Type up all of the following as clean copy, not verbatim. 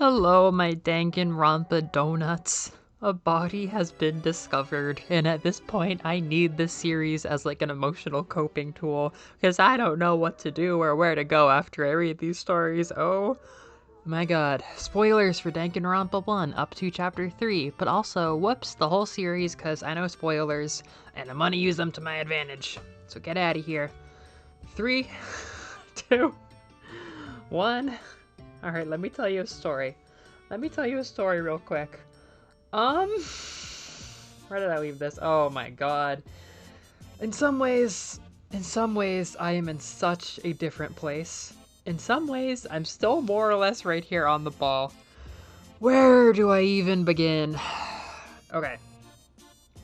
Hello, my Danganronpa donuts. A body has been discovered, and at this point, I need this series as like an emotional coping tool because I don't know what to do or where to go after I read these stories. Oh my god. Spoilers for Danganronpa 1 up to chapter 3, but also, whoops, the whole series because I know spoilers and I'm gonna use them to my advantage. So get out of here. 3, 2, 1. Alright, let me tell you a story. Let me tell you a story real quick. Where did I leave this? Oh my god. In some ways, I am in such a different place. In some ways, I'm still more or less right here on the ball. Where do I even begin? Okay.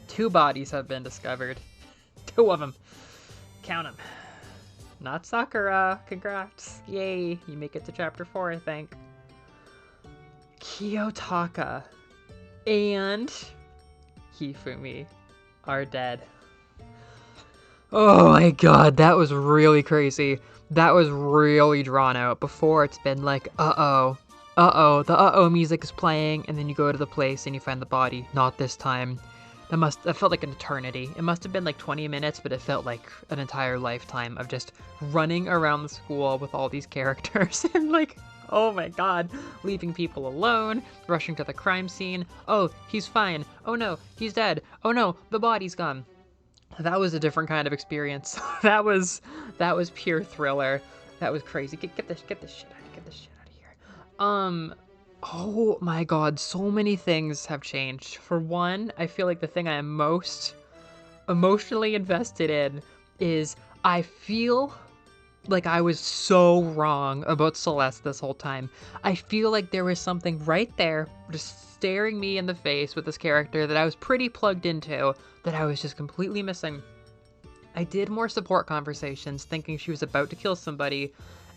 2 bodies have been discovered. 2 of them. Count them. Not Sakura. Congrats. Yay. You make it to chapter 4, I think. Kiyotaka and Hifumi are dead. Oh my god, that was really crazy. That was really drawn out. Before, it's been like, uh-oh. Uh-oh. The uh-oh music is playing, and then you go to the place and you find the body. Not this time. That felt like an eternity. It must have been like 20 minutes, but it felt like an entire lifetime of just running around the school with all these characters and like, oh my god, leaving people alone, rushing to the crime scene. Oh, he's fine. Oh no, he's dead. Oh no, the body's gone. That was a different kind of experience. that was pure thriller. That was crazy. Get this shit out of here. Oh my god, so many things have changed. For one, I feel like the thing I am most emotionally invested in is I feel like I was so wrong about Celeste this whole time. I feel like there was something right there just staring me in the face with this character that I was pretty plugged into that I was just completely missing. I did more support conversations thinking she was about to kill somebody,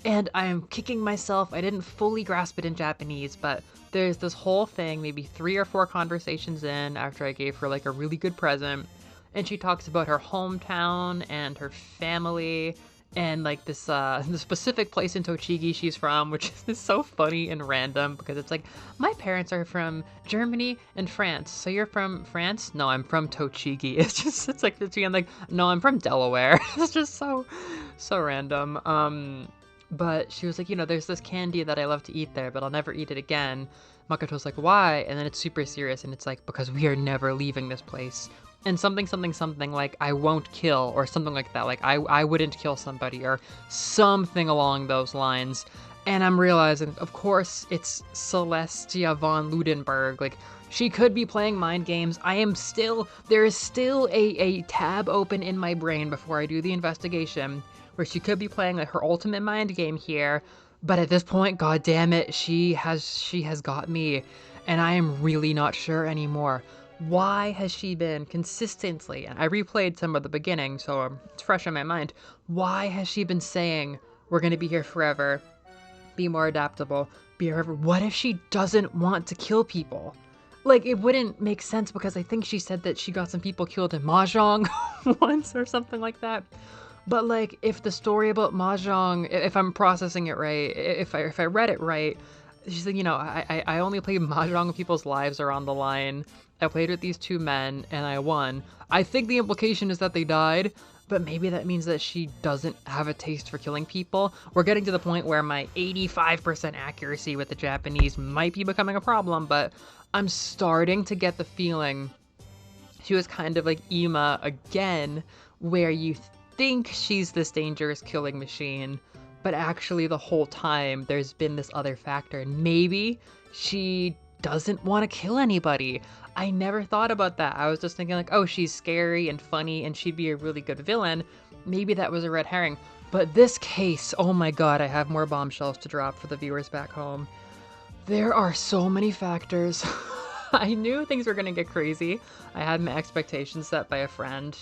and I am kicking myself. I didn't fully grasp it in Japanese, but there's this whole thing, maybe 3 or 4 conversations in after I gave her like a really good present, and she talks about her hometown and her family and like this the specific place in Tochigi she's from, which is so funny and random because it's like, my parents are from Germany and France. So you're from France? No, I'm from Tochigi. It's like the I'm like, no, I'm from Delaware. It's just so random. But she was like, there's this candy that I love to eat there, but I'll never eat it again. Makoto's like, why? And then it's super serious, and it's like, because we are never leaving this place. And something like, I won't kill, or something like that. Like, I wouldn't kill somebody, or something along those lines. And I'm realizing, of course, it's Celestia von Ludenberg. Like, she could be playing mind games. There is still a tab open in my brain before I do the investigation, where she could be playing like her ultimate mind game here. But at this point, god damn it, she has got me, and I am really not sure anymore. Why has she been consistently, and I replayed some of the beginning, so it's fresh in my mind, why has she been saying, we're gonna be here forever, be more adaptable, be here forever? What if she doesn't want to kill people? Like, it wouldn't make sense because I think she said that she got some people killed in Mahjong once or something like that. But like, if the story about Mahjong, if I'm processing it right, if I read it right, she's like, I only play Mahjong when people's lives are on the line. I played with these 2 men and I won. I think the implication is that they died, but maybe that means that she doesn't have a taste for killing people. We're getting to the point where my 85% accuracy with the Japanese might be becoming a problem, but I'm starting to get the feeling she was kind of like Ima again, where you think she's this dangerous killing machine, but actually the whole time there's been this other factor. Maybe she doesn't want to kill anybody. I never thought about that. I was just thinking like, oh, she's scary and funny and she'd be a really good villain. Maybe that was a red herring. But this case, oh my god, I have more bombshells to drop for the viewers back home. There are so many factors. I knew things were gonna get crazy. I had my expectations set by a friend.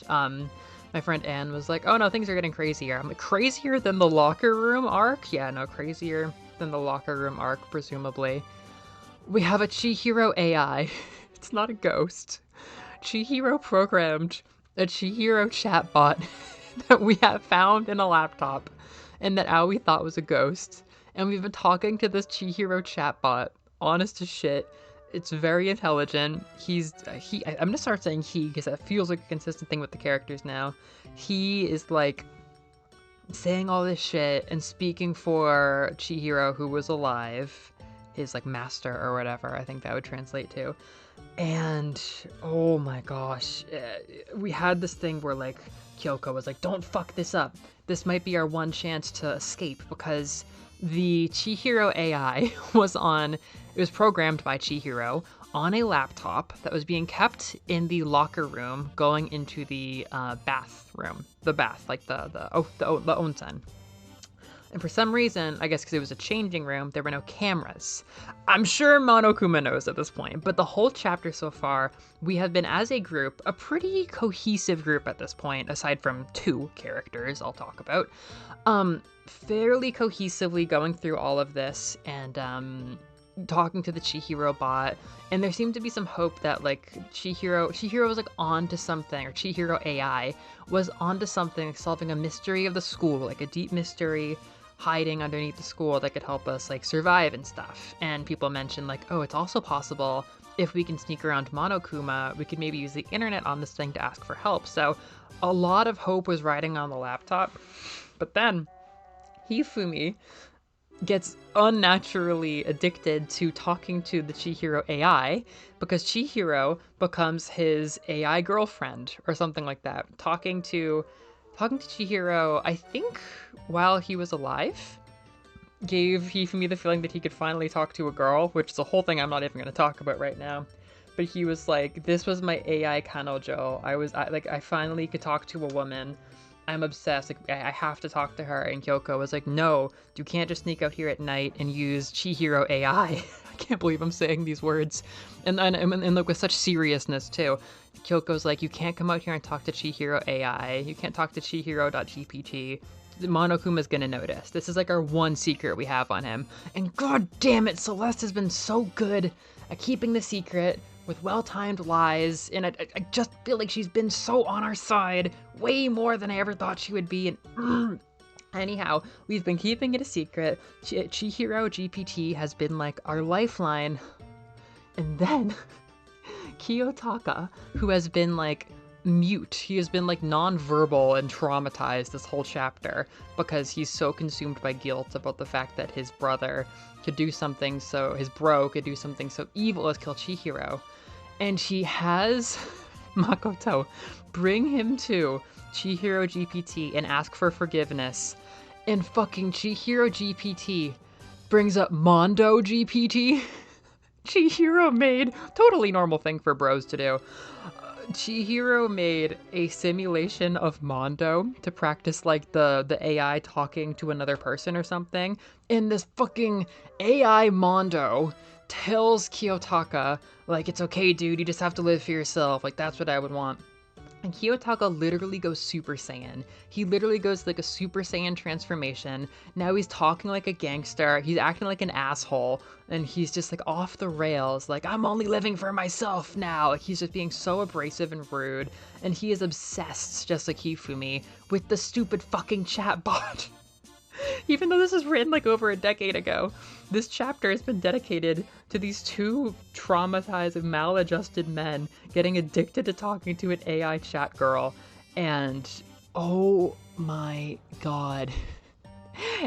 My friend Anne was like, oh no, things are getting crazier. I'm like, crazier than the locker room arc? Yeah, no, crazier than the locker room arc, presumably. We have a Chihiro AI. It's not a ghost. Chihiro programmed a Chihiro chatbot that we have found in a laptop and that Aoi thought was a ghost. And we've been talking to this Chihiro chatbot honest as shit. It's very intelligent. I'm gonna start saying he because that feels like a consistent thing with the characters now. He is like saying all this shit and speaking for Chihiro, who was alive, his like master or whatever. I think that would translate to. And oh my gosh, we had this thing where like Kyoko was like, "Don't fuck this up. This might be our one chance to escape," because the Chihiro AI it was programmed by Chihiro on a laptop that was being kept in the locker room going into the bathroom, the bath, like the onsen. And for some reason, I guess because it was a changing room, there were no cameras. I'm sure Monokuma knows at this point, but the whole chapter so far, we have been as a group, a pretty cohesive group at this point, aside from 2 characters I'll talk about, fairly cohesively going through all of this and talking to the Chihiro bot, and there seemed to be some hope that like Chihiro was like onto something, or Chihiro AI was onto something, like solving a mystery of the school, like a deep mystery hiding underneath the school that could help us like survive and stuff. And people mentioned like, oh, it's also possible if we can sneak around Monokuma, we could maybe use the internet on this thing to ask for help. So a lot of hope was riding on the laptop. But then Hifumi gets unnaturally addicted to talking to the Chihiro AI because Chihiro becomes his AI girlfriend or something like that. Talking to Chihiro, I think, while he was alive, gave Hifumi the feeling that he could finally talk to a girl, which is a whole thing I'm not even going to talk about right now. But he was like, this was my AI Kanojo. I finally could talk to a woman. I'm obsessed. Like, I have to talk to her. And Kyoko was like, no, you can't just sneak out here at night and use Chihiro AI. I can't believe I'm saying these words. And like with such seriousness too. Kyoko's like, you can't come out here and talk to Chihiro AI. You can't talk to Chihiro.gpt. Monokuma's gonna notice. This is like our one secret we have on him. And god damn it, Celeste has been so good at keeping the secret with well-timed lies, and I just feel like she's been so on our side, way more than I ever thought she would be, and anyhow, we've been keeping it a secret. Chihiro GPT has been like our lifeline, and then Kiyotaka, who has been like mute, he has been like non-verbal and traumatized this whole chapter because he's so consumed by guilt about the fact that his brother could do something so, his bro could do something so evil as kill Chihiro. And she has Makoto bring him to Chihiro GPT and ask for forgiveness. And fucking Chihiro GPT brings up Mondo GPT. Chihiro made, totally normal thing for bros to do. Chihiro made a simulation of Mondo to practice like the AI talking to another person or something. And this fucking AI Mondo tells Kiyotaka, like, it's okay, dude, you just have to live for yourself. Like, that's what I would want. And Kiyotaka literally goes Super Saiyan. He literally goes like a Super Saiyan transformation. Now he's talking like a gangster. He's acting like an asshole. And he's just like off the rails. Like, I'm only living for myself now. Like, he's just being so abrasive and rude. And he is obsessed, just like Hifumi, with the stupid fucking chatbot. Even though this is written like over a decade ago, this chapter has been dedicated to these 2 traumatized, maladjusted men getting addicted to talking to an AI chat girl. And oh my god.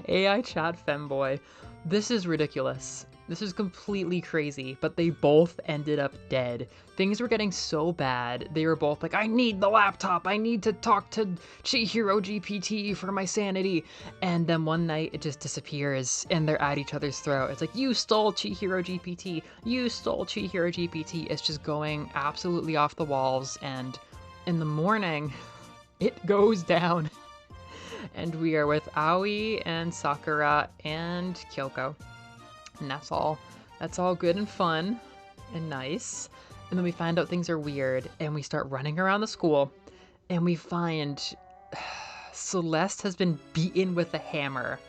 AI chat femboy. This is ridiculous. This is completely crazy, but they both ended up dead. Things were getting so bad. They were both like, I need the laptop. I need to talk to Chihiro GPT for my sanity. And then one night it just disappears and they're at each other's throat. It's like, you stole Chihiro GPT. You stole Chihiro GPT. It's just going absolutely off the walls. And in the morning, it goes down. And we are with Aoi and Sakura and Kyoko. And that's all good and fun and nice. And then we find out things are weird and we start running around the school and we find Celeste has been beaten with a hammer.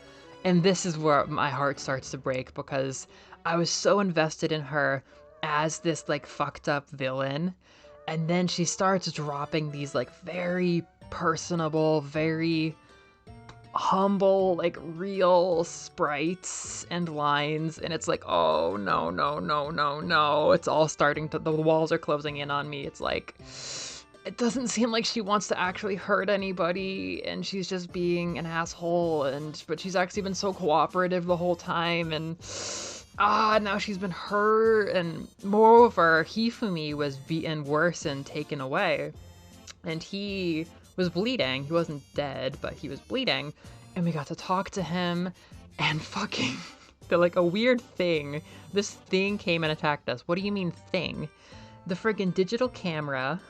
And this is where my heart starts to break because I was so invested in her as this like fucked up villain. And then she starts dropping these like very personable, very humble, like real sprites and lines, and it's like, oh no, no, no, no, no. It's all starting to, the walls are closing in on me. It's like, it doesn't seem like she wants to actually hurt anybody, and she's just being an asshole, but she's actually been so cooperative the whole time, and now she's been hurt, and moreover, Hifumi was beaten worse and taken away, and he was bleeding. He wasn't dead, but he was bleeding, and we got to talk to him, and fucking, they're like a weird thing. This thing came and attacked us. What do you mean thing? The friggin' digital camera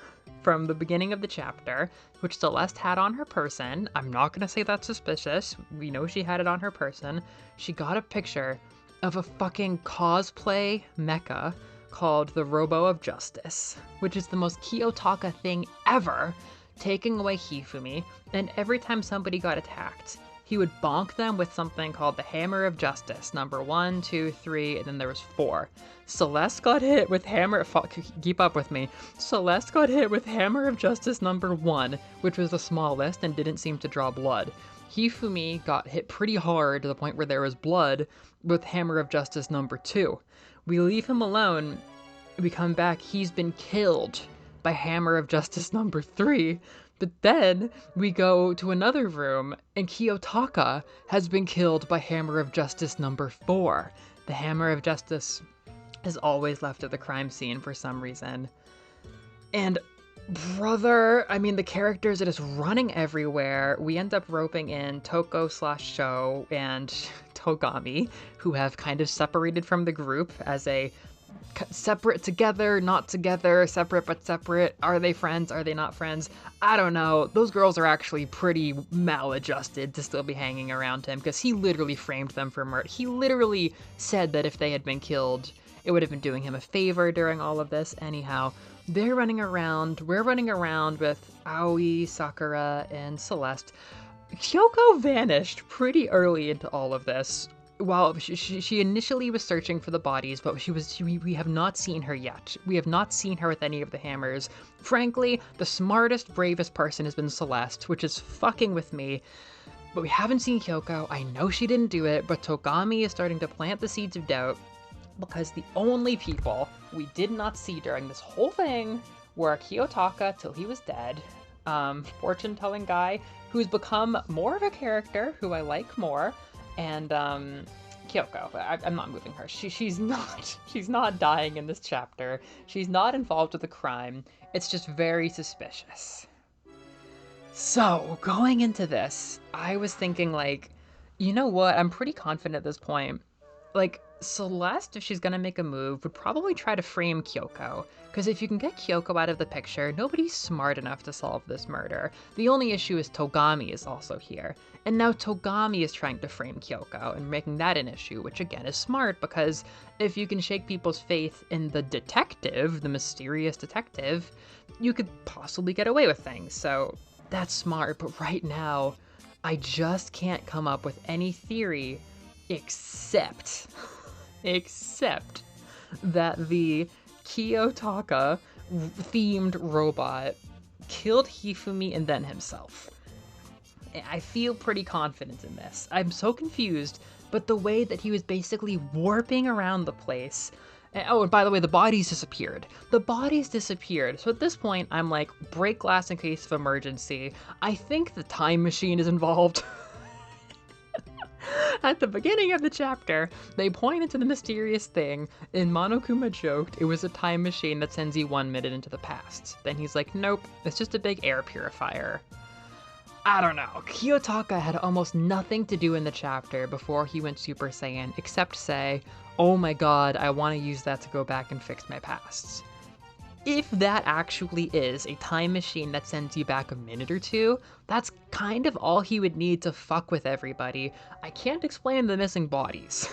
from the beginning of the chapter, which Celeste had on her person. I'm not gonna say that's suspicious. We know she had it on her person. She got a picture of a fucking cosplay mecha called the Robo of Justice, which is the most Kiyotaka thing ever, taking away Hifumi, and every time somebody got attacked, he would bonk them with something called the Hammer of Justice, number 1, 2, 3, and then there was 4. Celeste got hit with keep up with me. Celeste got hit with Hammer of Justice number 1, which was the smallest and didn't seem to draw blood. Hifumi got hit pretty hard to the point where there was blood with Hammer of Justice number 2. We leave him alone, we come back, he's been killed by Hammer of Justice number 3. But then we go to another room, and Kiyotaka has been killed by Hammer of Justice number 4. The Hammer of Justice is always left at the crime scene for some reason. And brother, I mean, the characters are just running everywhere. We end up roping in Toko/Sho and Togami, who have kind of separated from the group as a separate together, not together, separate but separate. Are they friends? Are they not friends? I don't know. Those girls are actually pretty maladjusted to still be hanging around him, because he literally framed them for murder. He literally said that if they had been killed, it would have been doing him a favor during all of this. Anyhow, they're running around. We're running around with Aoi, Sakura, and Celeste. Kyoko vanished pretty early into all of this. Well, she initially was searching for the bodies, but we have not seen her yet. We have not seen her with any of the hammers. Frankly, the smartest, bravest person has been Celeste, which is fucking with me. But we haven't seen Kyoko. I know she didn't do it, but Togami is starting to plant the seeds of doubt, because the only people we did not see during this whole thing were Kiyotaka till he was dead, fortune-telling guy who's become more of a character who I like more, and Kyoko. I'm not moving her. She's not dying in this chapter. She's not involved with a crime. It's just very suspicious. So going into this, I was thinking, like, you know what? I'm pretty confident at this point. Like, Celeste, if she's gonna make a move, would probably try to frame Kyoko. Because if you can get Kyoko out of the picture, nobody's smart enough to solve this murder. The only issue is Togami is also here. And now Togami is trying to frame Kyoko and making that an issue, which again is smart, because if you can shake people's faith in the detective, the mysterious detective, you could possibly get away with things. So that's smart, but right now, I just can't come up with any theory except that the Kiyotaka themed robot killed Hifumi and then himself. I feel pretty confident in this. I'm so confused, but the way that he was basically warping around the place. Oh, and by the way, the bodies disappeared. The bodies disappeared. So at this point, I'm like, break glass in case of emergency. I think the time machine is involved. At the beginning of the chapter, they pointed to the mysterious thing, and Monokuma joked it was a time machine that sends you 1 minute into the past. Then he's like, nope, it's just a big air purifier. I don't know. Kiyotaka had almost nothing to do in the chapter before he went Super Saiyan, except say, oh my god, I want to use that to go back and fix my pasts. If that actually is a time machine that sends you back a minute or two, that's kind of all he would need to fuck with everybody. I can't explain the missing bodies.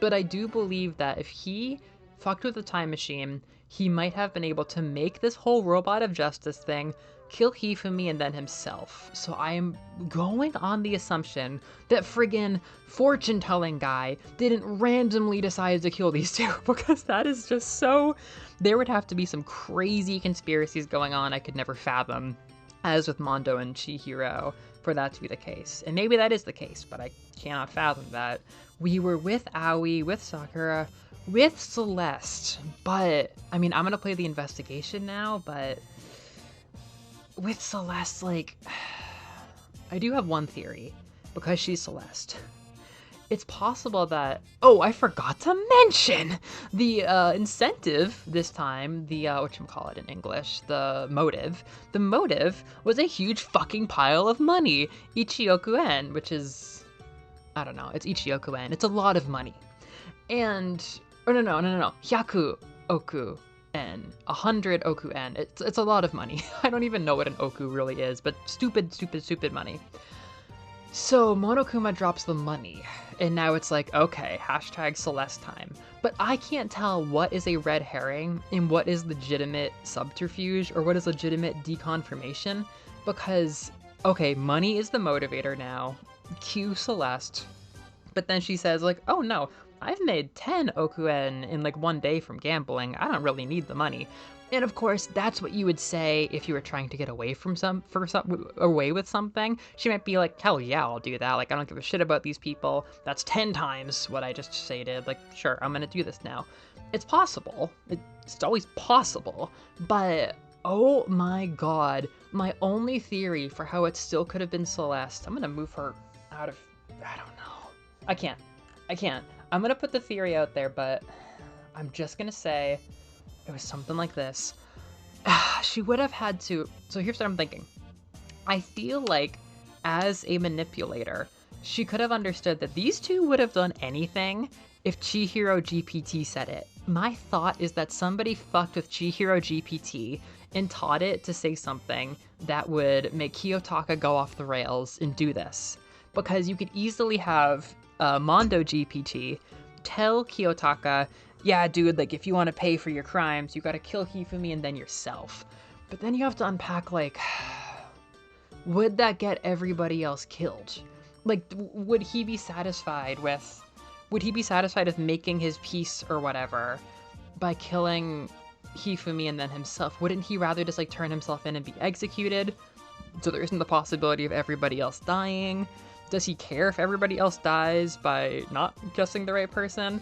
But I do believe that if he fucked with the time machine, he might have been able to make this whole robot of justice thing, kill Hifumi and then himself. So I am going on the assumption that friggin' fortune-telling guy didn't randomly decide to kill these two, because that is just so... There would have to be some crazy conspiracies going on I could never fathom. as with Mondo and Chihiro, for that to be the case. And maybe that is the case, but I cannot fathom that. We were with Aoi, with Sakura, with Celeste, but, I mean, I'm gonna play the investigation now, but with Celeste, like, I do have one theory, because she's Celeste. It's possible that, oh, I forgot to mention the incentive this time, the, whatchamacallit in English, the motive. The motive was a huge fucking pile of money, Ichioku-en, which is, I don't know, it's Ichioku-en, it's a lot of money. And, oh no, Hyaku oku-en, 100 oku-en, it's a lot of money. I don't even know what an oku really is, but stupid money. So Monokuma drops the money, and now it's like, okay, hashtag Celeste time. But I can't tell what is a red herring and what is legitimate subterfuge or what is legitimate deconfirmation, because, okay, money is the motivator now, cue Celeste, but then she says like, oh no, I've made 10 okuen in like one day from gambling, I don't really need the money. And of course, that's what you would say if you were trying to get away away with something. She might be like, hell yeah, I'll do that. Like, I don't give a shit about these people. That's 10 times what I just stated. Like, sure, I'm gonna do this now. It's possible. It's always possible. But, oh my god. My only theory for how it still could have been Celeste, I'm gonna move her out of, I don't know. I can't. I'm gonna put the theory out there, but I'm just gonna say, it was something like this. She would have had to, so here's what I'm thinking. I feel like as a manipulator, she could have understood that these two would have done anything if Chihiro GPT said it. My thought is that somebody fucked with Chihiro GPT and taught it to say something that would make Kiyotaka go off the rails and do this. Because you could easily have Mondo GPT tell Kiyotaka, yeah, dude, like, if you want to pay for your crimes, you gotta kill Hifumi and then yourself. But then you have to unpack, like, would that get everybody else killed? Like, would he be satisfied with making his peace or whatever by killing Hifumi and then himself? Wouldn't he rather just, like, turn himself in and be executed? So there isn't the possibility of everybody else dying? Does he care if everybody else dies by not guessing the right person?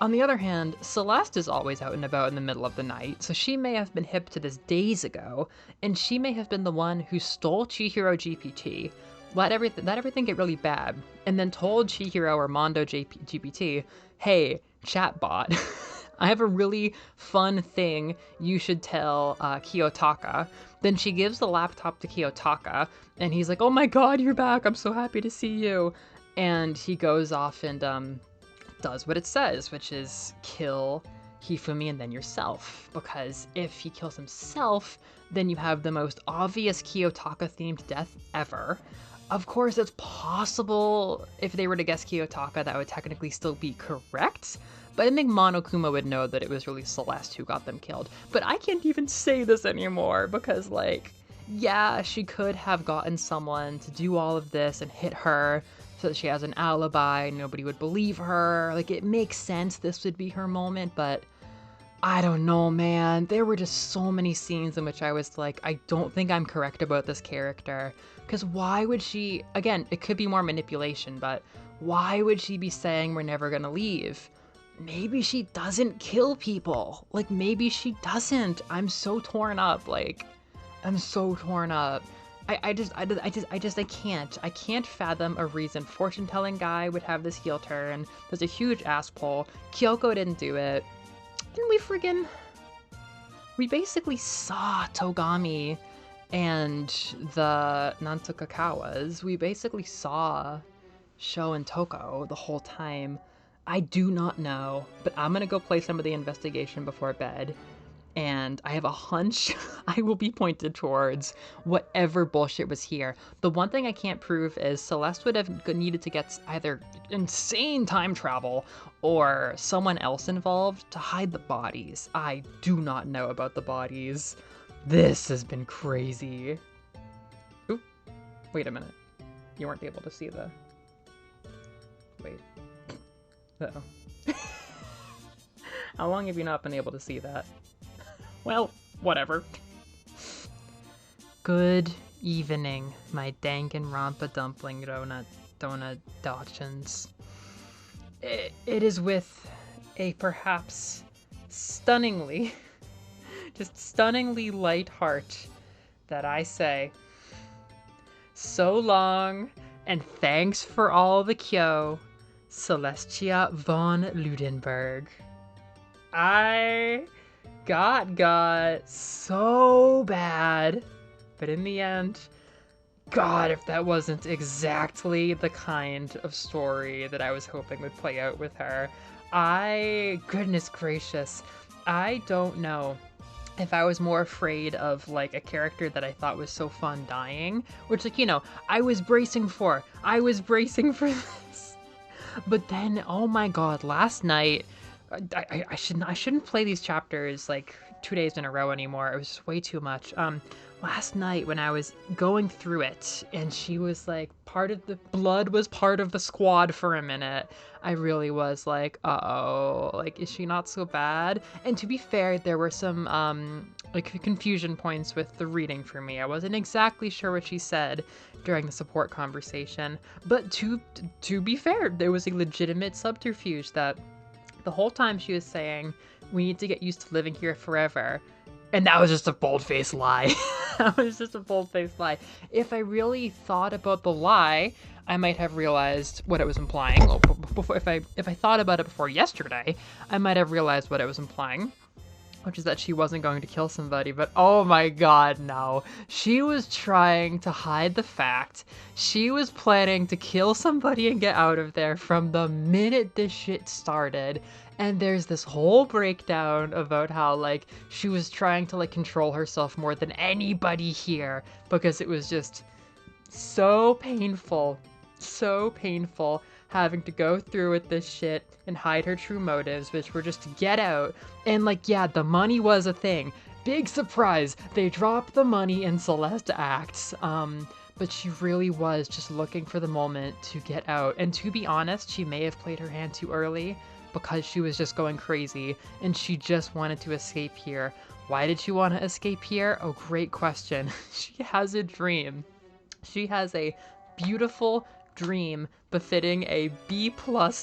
On the other hand, Celeste is always out and about in the middle of the night, so she may have been hip to this days ago, and she may have been the one who stole Chihiro GPT, let everything get really bad, and then told Chihiro or Mondo GPT, hey, chatbot, I have a really fun thing you should tell Kiyotaka. Then she gives the laptop to Kiyotaka, and he's like, oh my god, you're back, I'm so happy to see you. And he goes off and does what it says, which is kill Hifumi and then yourself. Because if he kills himself, then you have the most obvious Kiyotaka-themed death ever. Of course, it's possible if they were to guess Kiyotaka, that would technically still be correct. But I think Monokuma would know that it was really Celeste who got them killed. But I can't even say this anymore because, like, yeah, she could have gotten someone to do all of this and hit her so that she has an alibi, nobody would believe her. Like, it makes sense this would be her moment, but I don't know, man. There were just so many scenes in which I was like, I don't think I'm correct about this character. Because why would she, again, it could be more manipulation, but why would she be saying we're never gonna leave? Maybe she doesn't kill people. Like, maybe she doesn't. I'm so torn up. Like, I'm so torn up. I can't fathom a reason fortune-telling guy would have this heel turn. There's a huge ass pull. Kyoko didn't do it. And we basically saw Togami and the Nantoka-kawas. We basically saw Sho and Toko the whole time. I do not know, but I'm gonna go play some of the investigation before bed. And I have a hunch I will be pointed towards whatever bullshit was here. The one thing I can't prove is Celeste would have needed to get either insane time travel or someone else involved to hide the bodies. I do not know about the bodies. This has been crazy. Oop, wait a minute. You weren't able to see the... Wait. Uh-oh. How long have you not been able to see that? Well, whatever. Good evening, my Danganronpa dumpling donut dachshunds. It is with a perhaps stunningly, just stunningly light heart that I say, so long, and thanks for all the kyo, Celestia von Ludenberg. I got so bad, but in the end, God, if that wasn't exactly the kind of story that I was hoping would play out with her. Goodness gracious, I don't know if I was more afraid of like a character that I thought was so fun dying, which like, I was bracing for this. But then, oh my God, last night, I shouldn't play these chapters like 2 days in a row anymore. It was just way too much. Last night when I was going through it and she was like blood was part of the squad for a minute, I really was like, uh-oh, like, is she not so bad? And to be fair, there were some like confusion points with the reading for me. I wasn't exactly sure what she said during the support conversation, but to be fair, there was a legitimate subterfuge that the whole time she was saying, we need to get used to living here forever. And that was just a bold-faced lie. That was just a bold-faced lie. If I really thought about the lie, I might have realized what it was implying. If I thought about it before yesterday, I might have realized what it was implying, which is that she wasn't going to kill somebody. But oh my God, no. She was trying to hide the fact she was planning to kill somebody and get out of there from the minute this shit started. And there's this whole breakdown about how, like, she was trying to, like, control herself more than anybody here because it was just so painful having to go through with this shit and hide her true motives, which were just to get out. And, like, yeah, the money was a thing. Big surprise! They dropped the money in Celeste Acts. But she really was just looking for the moment to get out. And to be honest, she may have played her hand too early, because she was just going crazy and she just wanted to escape here. Why did she want to escape here? Oh, great question. She has a dream. She has a beautiful dream befitting a B+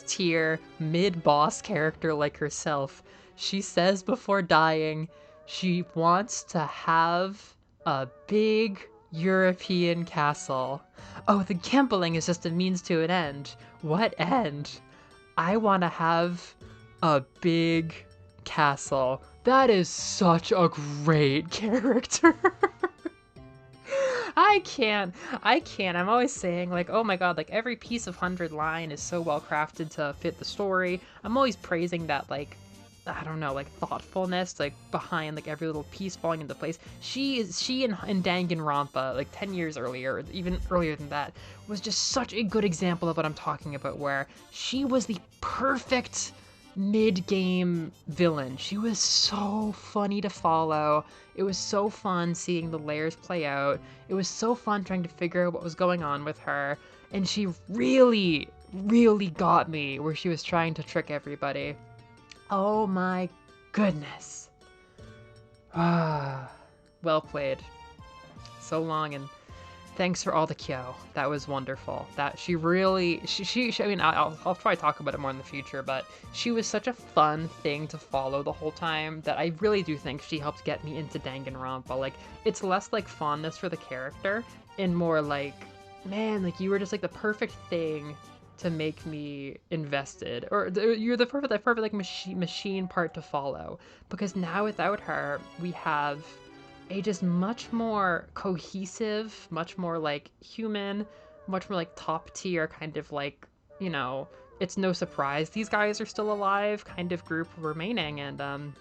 tier mid-boss character like herself. She says before dying, she wants to have a big European castle. Oh, the gambling is just a means to an end. What end? I want to have a big castle. That is such a great character. I can't. I'm always saying, like, oh my God, like, every piece of 100 line is so well crafted to fit the story. I'm always praising that, like, I don't know, like, thoughtfulness, like, behind, like, every little piece falling into place. She in Danganronpa, like, 10 years earlier, or even earlier than that, was just such a good example of what I'm talking about, where she was the perfect mid-game villain. She was so funny to follow. It was so fun seeing the layers play out. It was so fun trying to figure out what was going on with her, and she really, really got me where she was trying to trick everybody. Oh my goodness. Well played. So long, and thanks for all the kyo. That was wonderful. That she really, I mean, I'll probably talk about it more in the future, but she was such a fun thing to follow the whole time that I really do think she helped get me into Danganronpa. Like, it's less like fondness for the character and more like, man, like, you were just like the perfect thing to make me invested, or you're the perfect like machine part to follow, because now without her we have a just much more cohesive, much more like human, much more like top tier kind of like, it's no surprise these guys are still alive kind of group remaining. And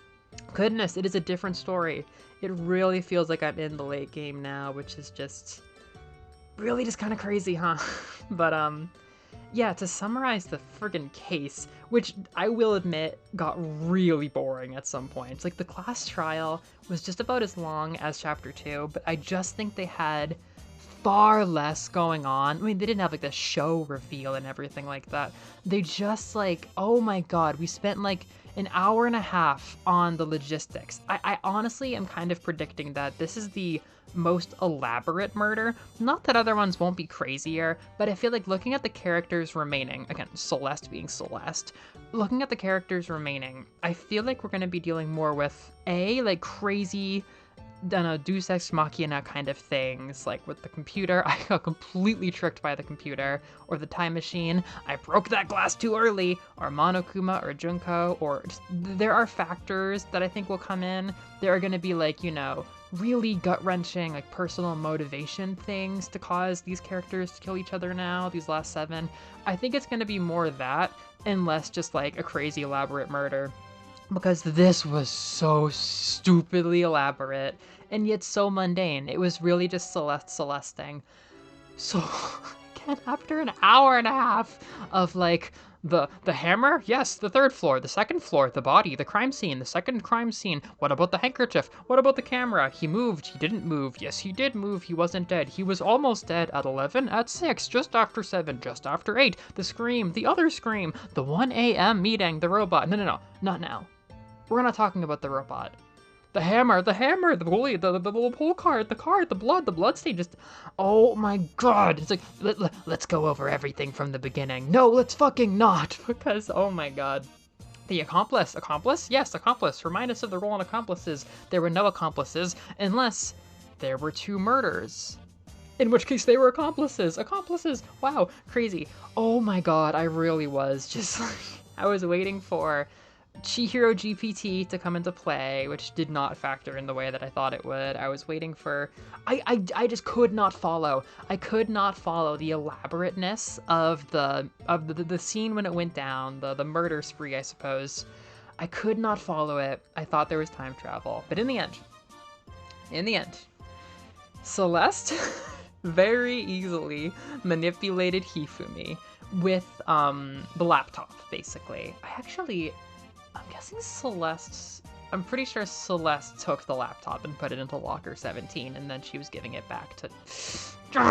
goodness, it is a different story. It really feels like I'm in the late game now, which is just really just kind of crazy, huh? But yeah, to summarize the friggin' case, which I will admit got really boring at some points. Like, the class trial was just about as long as chapter 2, but I just think they had far less going on. I mean, they didn't have like the show reveal and everything like that. They just like, oh my God, we spent like an hour and a half on the logistics. I honestly am kind of predicting that this is the most elaborate murder. Not that other ones won't be crazier, but I feel like looking at the characters remaining, again, Celeste being Celeste, looking at the characters remaining, I feel like we're going to be dealing more with like crazy, Deus Ex Machina kind of things, like with the computer. I got completely tricked by the computer, or the time machine. I broke that glass too early, or Monokuma, or Junko, or just, there are factors that I think will come in. There are going to be like, really gut-wrenching, like personal motivation things to cause these characters to kill each other now, these last 7. I think it's going to be more that, and less just like a crazy elaborate murder. Because this was so stupidly elaborate and yet so mundane. It was really just Celesting. So again, after an hour and a half of like the hammer, yes, the 3rd floor, the 2nd floor, the body, the crime scene, the 2nd crime scene. What about the handkerchief? What about the camera? He moved, he didn't move. Yes, he did move, he wasn't dead. He was almost dead at 11, at 6, just after 7, just after 8. The scream, the other scream, the 1 a.m. meeting, the robot. No, not now. We're not talking about the robot. The hammer, the bully, the little pull card, the blood stain, just, oh my god. It's like, let's go over everything from the beginning. No, let's fucking not, because, oh my god. The accomplice? Yes, accomplice. Remind us of the role in accomplices. There were no accomplices, unless there were 2 murders. In which case they were accomplices. Wow, crazy. Oh my god, I really was just like, I was waiting for Chihiro GPT to come into play, which did not factor in the way that I thought it would. I was waiting for... I just could not follow. I could not follow the elaborateness of the scene when it went down, the murder spree, I suppose. I could not follow it. I thought there was time travel. But in the end, Celeste very easily manipulated Hifumi with the laptop, basically. I'm guessing I'm pretty sure Celeste took the laptop and put it into locker 17, and then she was giving it back to...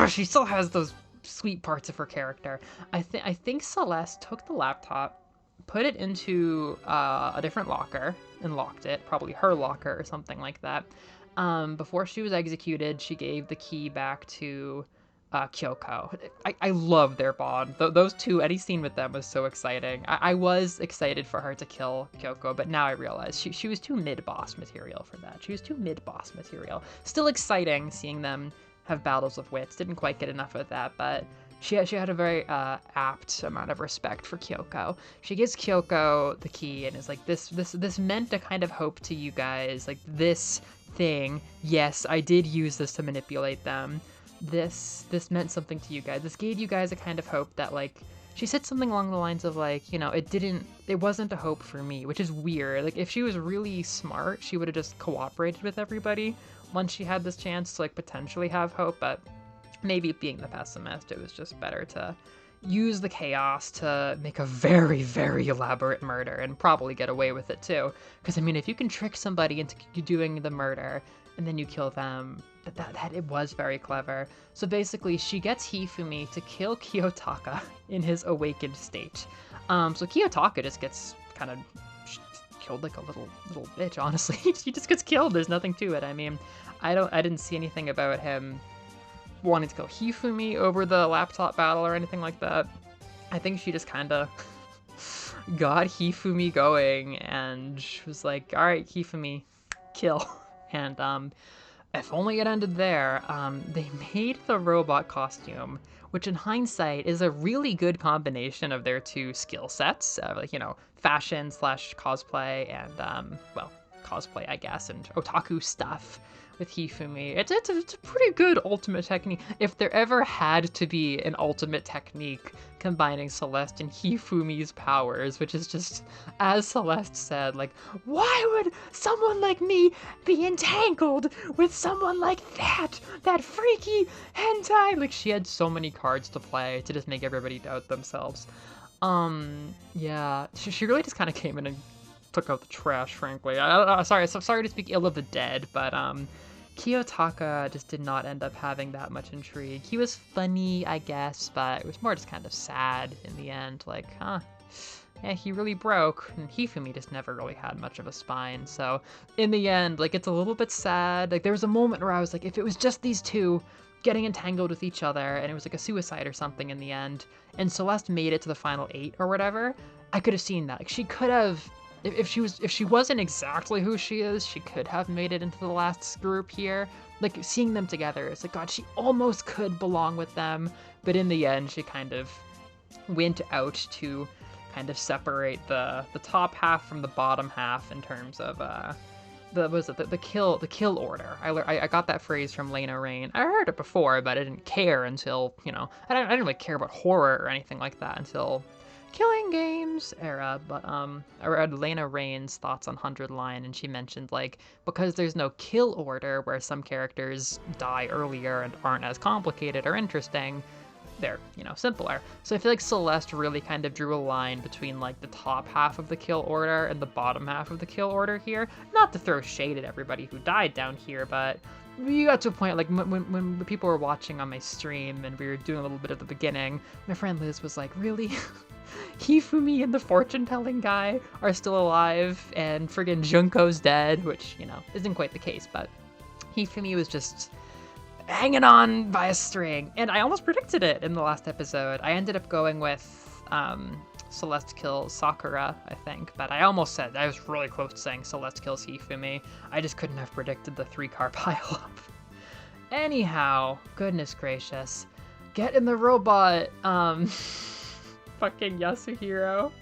she still has those sweet parts of her character. I think Celeste took the laptop, put it into a different locker, and locked it, probably her locker or something like that. Before she was executed, she gave the key back to Kyoko. I love their bond. Those two, any scene with them was so exciting. I was excited for her to kill Kyoko, but now I realize she was too mid-boss material for that. She was too mid-boss material. Still exciting seeing them have battles of wits. Didn't quite get enough of that, but she had a very apt amount of respect for Kyoko. She gives Kyoko the key and is like, this meant a kind of hope to you guys. Like, this thing, yes, I did use this to manipulate them. This meant something to you guys. This gave you guys a kind of hope that, like, she said something along the lines of, like, it wasn't a hope for me, which is weird. Like, if she was really smart, she would have just cooperated with everybody once she had this chance to, like, potentially have hope, but maybe being the pessimist, it was just better to use the chaos to make a very, very elaborate murder and probably get away with it, too. Because, I mean, if you can trick somebody into doing the murder and then you kill them, that it was very clever. So basically, she gets Hifumi to kill Kiyotaka in his awakened state. So Kiyotaka just gets kind of killed like a little bitch, honestly. He just gets killed. There's nothing to it. I mean, I didn't see anything about him wanting to kill Hifumi over the laptop battle or anything like that. I think she just kind of got Hifumi going and was like, all right, Hifumi, kill. And if only it ended there. They made the robot costume, which in hindsight is a really good combination of their two skill sets, like, fashion / cosplay and, well, cosplay, I guess, and otaku stuff with Hifumi. It's a pretty good ultimate technique. If there ever had to be an ultimate technique combining Celeste and Hifumi's powers, which is just, as Celeste said, like, why would someone like me be entangled with someone like that freaky hentai? Like, she had so many cards to play to just make everybody doubt themselves. Yeah, she really just kind of came in and took out the trash, frankly. Sorry to speak ill of the dead, but Kiyotaka just did not end up having that much intrigue. He was funny, I guess, but it was more just kind of sad in the end. Like, yeah, he really broke, and Hifumi just never really had much of a spine. So in the end, like, it's a little bit sad. Like, there was a moment where I was like, if it was just these two getting entangled with each other, and it was like a suicide or something in the end, and Celeste made it to the final 8 or whatever, I could have seen that. Like, she could have, if she wasn't exactly who she is, she could have made it into the last group here. Like, seeing them together, it's like, God, she almost could belong with them, but in the end, she kind of went out to kind of separate the top half from the bottom half in terms of the kill order. I got that phrase from Lena Raine. I heard it before, but I didn't care until, you know, I didn't really care about horror or anything like that until Killing Games era. But I read Lena Raine's thoughts on 100 Line, and she mentioned, like, because there's no kill order where some characters die earlier and aren't as complicated or interesting, they're, you know, simpler. So I feel like Celeste really kind of drew a line between, like, the top half of the kill order and the bottom half of the kill order here. Not to throw shade at everybody who died down here, but you got to a point, like, when people were watching on my stream and we were doing a little bit of the beginning, my friend Liz was like, really? Hifumi and the fortune-telling guy are still alive, and friggin' Junko's dead, which, you know, isn't quite the case, but Hifumi was just hanging on by a string, and I almost predicted it in the last episode. I ended up going with Celeste kills Sakura, I think, but I almost said, I was really close to saying Celeste kills Hifumi. I just couldn't have predicted the 3-car pileup. Anyhow, goodness gracious, get in the robot, fucking Yasuhiro.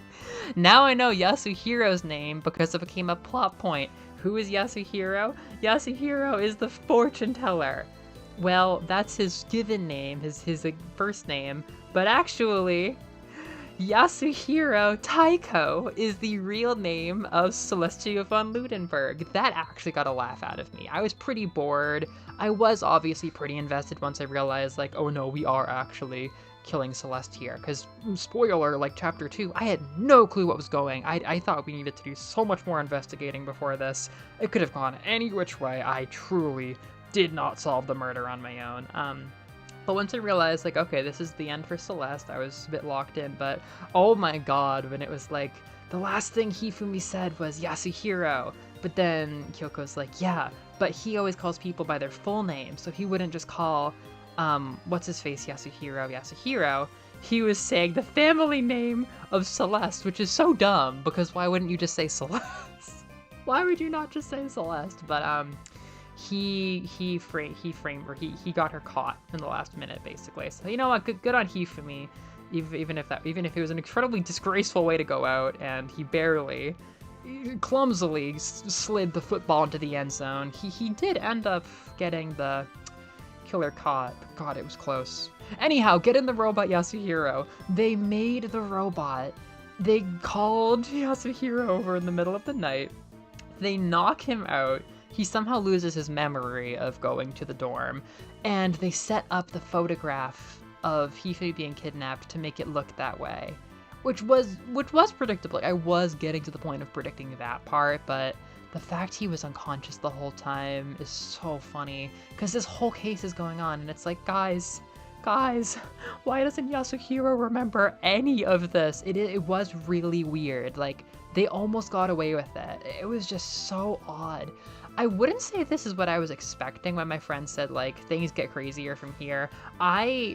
Now I know Yasuhiro's name because it became a plot point. Who is Yasuhiro? Yasuhiro is the fortune teller. Well, that's his given name, his first name, but actually, Yasuhiro Taiko is the real name of Celestia von Ludenberg. That actually got a laugh out of me. I was pretty bored. I was obviously pretty invested once I realized, like, oh no, we are actually killing Celeste here, because, spoiler, like, chapter 2, I had no clue what was going. I thought we needed to do so much more investigating before this. It could have gone any which way. I truly did not solve the murder on my own. But once I realized, like, okay, this is the end for Celeste, I was a bit locked in, but oh my god, when it was like, the last thing Hifumi said was Yasuhiro, but then Kyoko's like, yeah, but he always calls people by their full name, so he wouldn't just call, what's-his-face Yasuhiro. He was saying the family name of Celeste, which is so dumb, because why wouldn't you just say Celeste? Why would you not just say Celeste? But, he got her caught in the last minute, basically. So you know what, good on Hifumi, even if it was an incredibly disgraceful way to go out, and he barely, clumsily slid the football into the end zone. He did end up getting the killer caught. God, it was close. Anyhow, get in the robot, Yasuhiro. They made the robot. They called Yasuhiro over in the middle of the night. They knock him out. He somehow loses his memory of going to the dorm, and they set up the photograph of Hifumi being kidnapped to make it look that way, which was predictable. I was getting to the point of predicting that part, but the fact he was unconscious the whole time is so funny, because this whole case is going on, and it's like, guys, why doesn't Yasuhiro remember any of this? It was really weird. Like, they almost got away with it. It was just so odd. I wouldn't say this is what I was expecting when my friend said, like, things get crazier from here.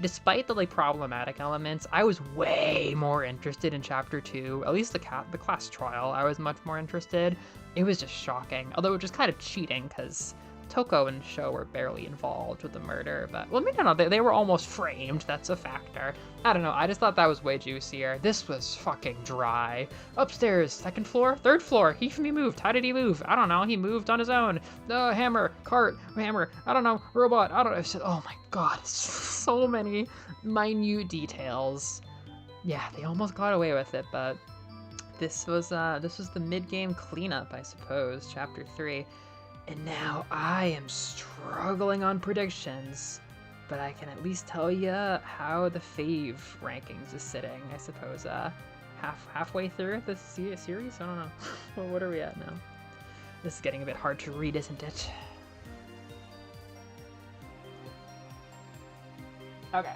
Despite the, like, problematic elements, I was way more interested in chapter 2, at least the class trial. I was much more interested. It was just shocking, although it was just kind of cheating, because Toko and Sho were barely involved with the murder, but, well, I don't know, they were almost framed, that's a factor. I don't know, I just thought that was way juicier. This was fucking dry. Upstairs, 2nd floor, 3rd floor, Hifumi moved. How did he move? I don't know, he moved on his own. Hammer, cart, hammer, I don't know, robot, I don't know. I said, oh my god, so many minute details. Yeah, they almost got away with it, but this was the mid-game cleanup, I suppose, chapter 3. And now I am struggling on predictions, but I can at least tell you how the fave rankings is sitting, I suppose. Halfway through the series? I don't know. Well, what are we at now? This is getting a bit hard to read, isn't it? Okay.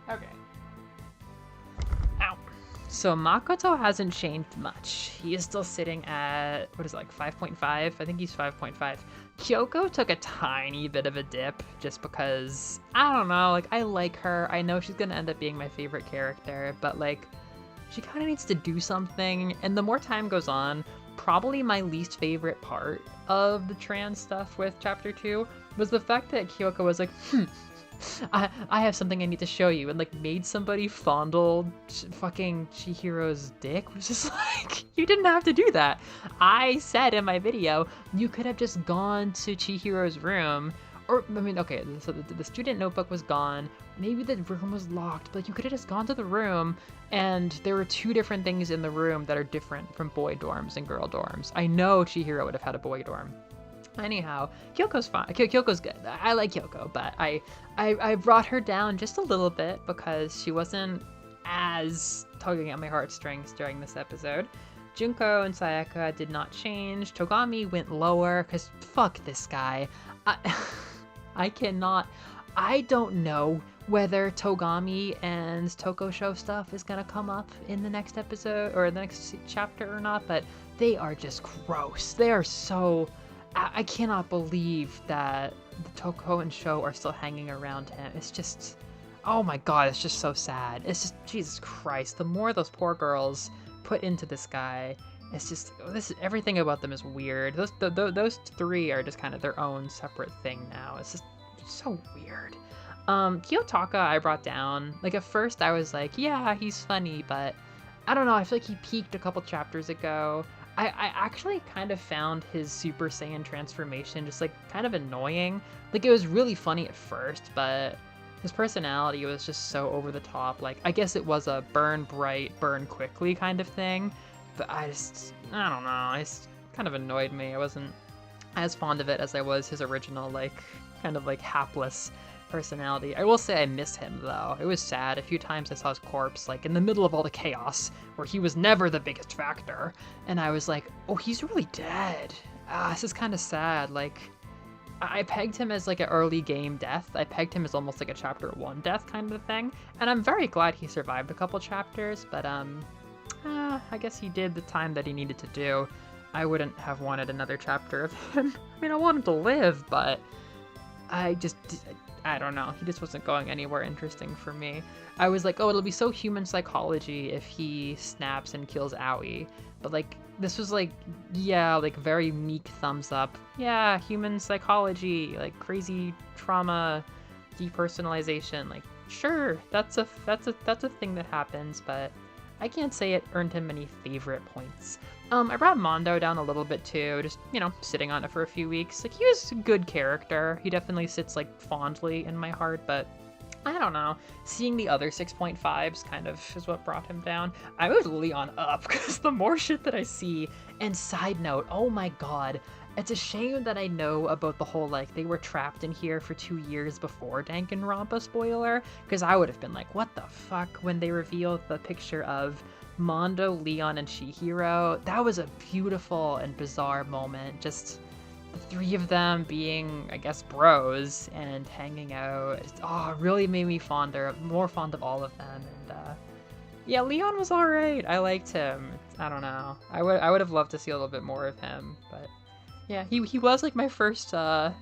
Okay. Ow. So Makoto hasn't changed much. He is still sitting at, what is it, like 5.5? I think he's 5.5. Kyoko took a tiny bit of a dip just because, I don't know, like, I like her. I know she's gonna end up being my favorite character, but, like, she kind of needs to do something. And the more time goes on, probably my least favorite part of the trans stuff with Chapter 2 was the fact that Kyoko was like, I have something I need to show you, and like made somebody fondle fucking Chihiro's dick. It was just like, you didn't have to do that. I said in my video, you could have just gone to Chihiro's room, or I mean, okay, so the student notebook was gone. Maybe the room was locked, but like, you could have just gone to the room, and there were two different things in the room that are different from boy dorms and girl dorms. I know Chihiro would have had a boy dorm. Anyhow, Kyoko's fine. Kyoko's good. I like Kyoko, but I brought her down just a little bit because she wasn't as tugging at my heartstrings during this episode. Junko and Sayaka did not change. Togami went lower because fuck this guy. I cannot. I don't know whether Togami and Tokosho stuff is gonna come up in the next episode or the next chapter or not, but they are just gross. They are so. I cannot believe that the Toko and Sho are still hanging around him. It's just, oh my god, it's just so sad. It's just, Jesus Christ, the more those poor girls put into this guy, it's just, everything about them is weird. Those three are just kind of their own separate thing now. It's just so weird. Kiyotaka I brought down. Like, at first I was like, yeah, he's funny, but I don't know, I feel like he peaked a couple chapters ago. I actually kind of found his Super Saiyan transformation just, like, kind of annoying. Like, it was really funny at first, but his personality was just so over the top. Like, I guess it was a burn bright, burn quickly kind of thing, but I don't know, it kind of annoyed me. I wasn't as fond of it as I was his original, like, kind of, like, hapless personality. I will say I miss him, though. It was sad. A few times I saw his corpse, like, in the middle of all the chaos, where he was never the biggest factor, and I was like, oh, he's really dead. This is kind of sad. Like, I pegged him as, like, an early game death. I pegged him as almost, like, a chapter 1 death kind of thing, and I'm very glad he survived a couple chapters, but, I guess he did the time that he needed to do. I wouldn't have wanted another chapter of him. I mean, I want him to live, but I don't know. He just wasn't going anywhere interesting for me. I was like, oh, it'll be so human psychology if he snaps and kills Aoi. But, like, this was like, yeah, like, very meek thumbs up. Yeah, human psychology, like, crazy trauma, depersonalization. Like, sure, that's a thing that happens, but I can't say it earned him any favorite points. I brought Mondo down a little bit too, just, you know, sitting on it for a few weeks. Like, he was a good character. He definitely sits, like, fondly in my heart, but I don't know. Seeing the other 6.5s kind of is what brought him down. I moved Leon up because the more shit that I see, and side note, oh my god, it's a shame that I know about the whole, like, they were trapped in here for 2 years before Danganronpa spoiler, because I would have been like, what the fuck, when they revealed the picture of Mondo, Leon, and Chihiro. That was a beautiful and bizarre moment. Just the three of them being, I guess, bros and hanging out. It really made me more fond of all of them. And yeah, Leon was alright. I liked him. I don't know. I would have loved to see a little bit more of him, but yeah, he was like my first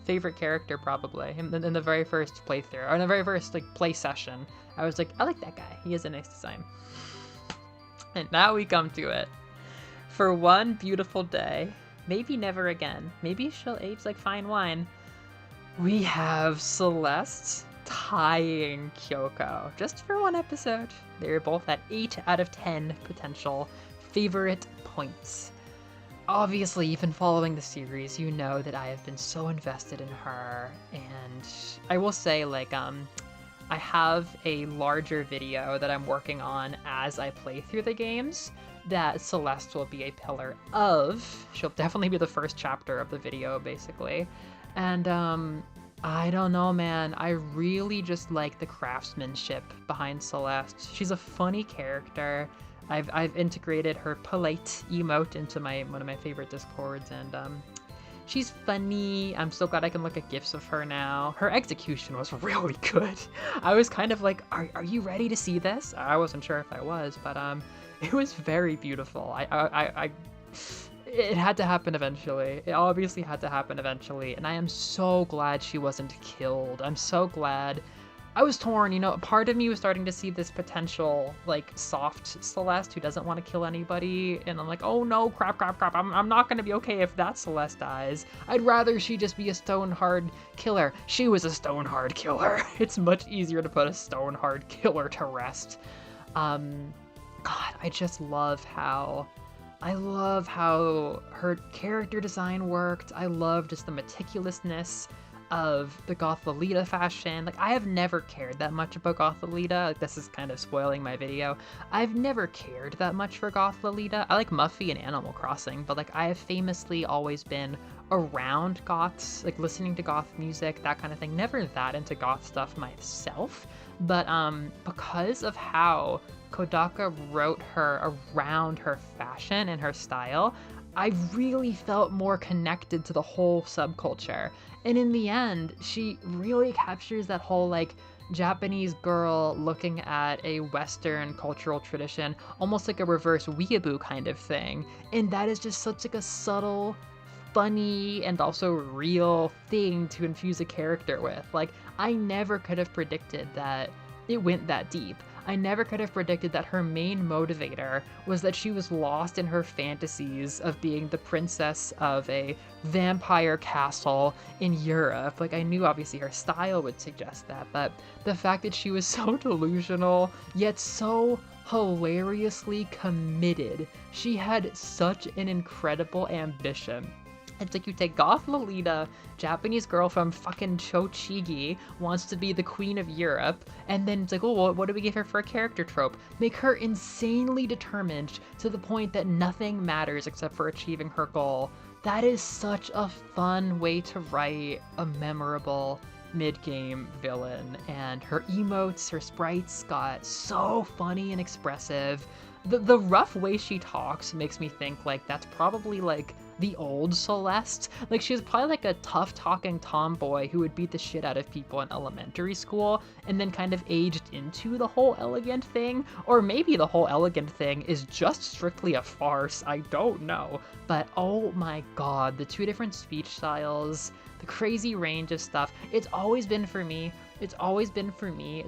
favorite character probably in the very first playthrough, or in the very first, like, play session. I was like, I like that guy. He has a nice design. And now we come to it. For one beautiful day, maybe never again, maybe she'll age like fine wine, we have Celeste tying Kyoko. Just for one episode. They're both at 8 out of 10 potential favorite points. Obviously, you've been following the series, you know that I have been so invested in her, and I will say, like, I have a larger video that I'm working on as I play through the games that Celeste will be a pillar of. She'll definitely be the first chapter of the video, basically. And, I don't know, man. I really just like the craftsmanship behind Celeste. She's a funny character. I've integrated her polite emote into one of my favorite Discords, and she's funny. I'm so glad I can look at GIFs of her now. Her execution was really good. I was kind of like, are you ready to see this? I wasn't sure if I was, but it was very beautiful. It had to happen eventually. It obviously had to happen eventually, and I am so glad she wasn't killed. I'm so glad. I was torn, you know, part of me was starting to see this potential, like, soft Celeste who doesn't want to kill anybody, and I'm like, oh no, crap, I'm not gonna be okay if that Celeste dies. I'd rather she just be a stone-hard killer. She was a stone-hard killer. It's much easier to put a stone-hard killer to rest. God, I just love how... I love how her character design worked. I love just the meticulousness of the Goth Lolita fashion. Like, I have never cared that much about Goth Lolita. Like, this is kind of spoiling my video. I've never cared that much for Goth Lolita. I like Muffy and Animal Crossing, but like, I have famously always been around goths, like listening to goth music, that kind of thing. Never that into goth stuff myself, but because of how Kodaka wrote her around her fashion and her style, I really felt more connected to the whole subculture. And in the end, she really captures that whole, like, Japanese girl looking at a Western cultural tradition, almost like a reverse weeaboo kind of thing. And that is just such like a subtle, funny, and also real thing to infuse a character with. Like, I never could have predicted that it went that deep. I never could have predicted that her main motivator was that she was lost in her fantasies of being the princess of a vampire castle in Europe. Like, I knew obviously her style would suggest that, but the fact that she was so delusional, yet so hilariously committed. She had such an incredible ambition. It's like you take Goth Lolita, Japanese girl from fucking Chochigi, wants to be the queen of Europe, and then it's like, oh, well, what do we give her for a character trope? Make her insanely determined to the point that nothing matters except for achieving her goal. That is such a fun way to write a memorable mid-game villain, and her emotes, her sprites got so funny and expressive. The rough way she talks makes me think like that's probably like the old Celeste. Like, she was probably like a tough talking tomboy who would beat the shit out of people in elementary school and then kind of aged into the whole elegant thing. Or maybe the whole elegant thing is just strictly a farce. I don't know. But oh my god, the two different speech styles, the crazy range of stuff. It's always been for me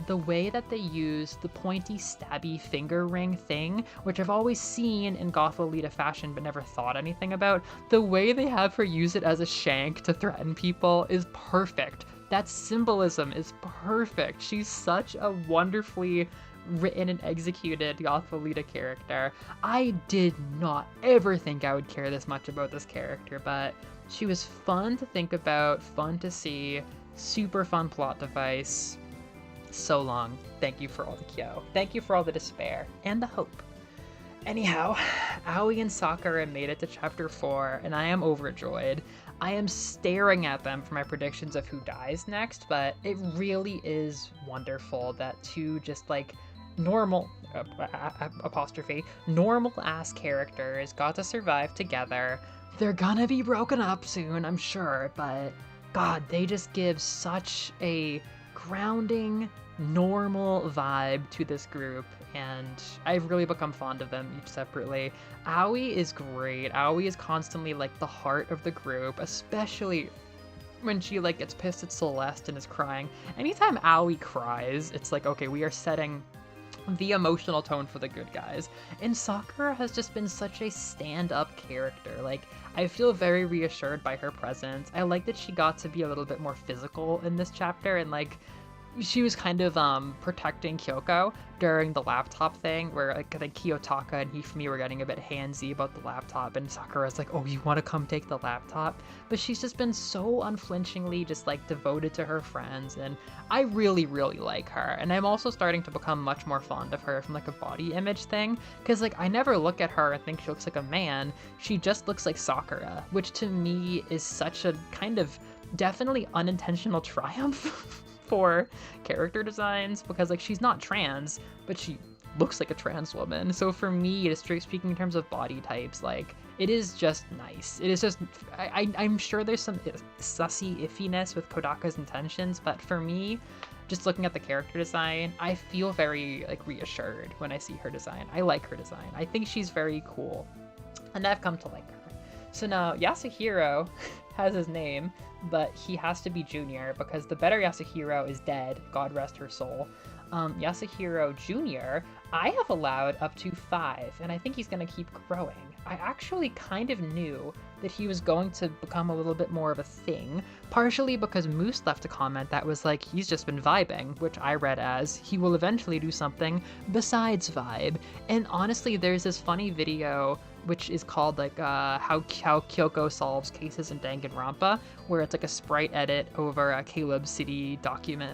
the way that they use the pointy stabby finger ring thing, which I've always seen in Goth Lolita fashion but never thought anything about. The way they have her use it as a shank to threaten people is perfect. That symbolism is perfect. She's such a wonderfully written and executed Goth Lolita character. I did not ever think I would care this much about this character, but she was fun to think about, fun to see, super fun plot device. So long. Thank you for all the kyo. Thank you for all the despair and the hope. Anyhow, Aoi and Sakura made it to chapter 4, and I am overjoyed. I am staring at them for my predictions of who dies next, but it really is wonderful that two just like normal normal ass characters got to survive together. They're gonna be broken up soon, I'm sure, but god, they just give such a grounding, normal vibe to this group, and I've really become fond of them each separately. Aoi is great. Aoi is constantly like the heart of the group, especially when she like gets pissed at Celeste and is crying. Anytime Aoi cries, it's like, okay, we are setting the emotional tone for the good guys. And Sakura has just been such a stand-up character. Like, I feel very reassured by her presence. I like that she got to be a little bit more physical in this chapter, and like she was kind of protecting Kyoko during the laptop thing, where like I think Kiyotaka and Hifumi were getting a bit handsy about the laptop, and Sakura's like, oh, you want to come take the laptop? But she's just been so unflinchingly just like devoted to her friends, and I really, really like her. And I'm also starting to become much more fond of her from like a body image thing, because like I never look at her and think she looks like a man. She just looks like Sakura, which to me is such a kind of definitely unintentional triumph for character designs, because like she's not trans, but she looks like a trans woman. So for me, just speaking in terms of body types, like, it is just nice. It is just, I'm sure there's some sussy iffiness with Kodaka's intentions, but for me, just looking at the character design, I feel very like reassured when I see her design. I like her design. I think she's very cool, and I've come to like her. So now Yasuhiro has his name, but he has to be Junior because the better Yasuhiro is dead, God rest her soul. Yasuhiro Jr., I have allowed up to 5, and I think he's going to keep growing. I actually kind of knew that he was going to become a little bit more of a thing, partially because Moose left a comment that was like, he's just been vibing, which I read as, he will eventually do something besides vibe. And honestly, there's this funny video which is called like how Kyoko solves cases in Danganronpa, where it's like a sprite edit over a Caleb City document,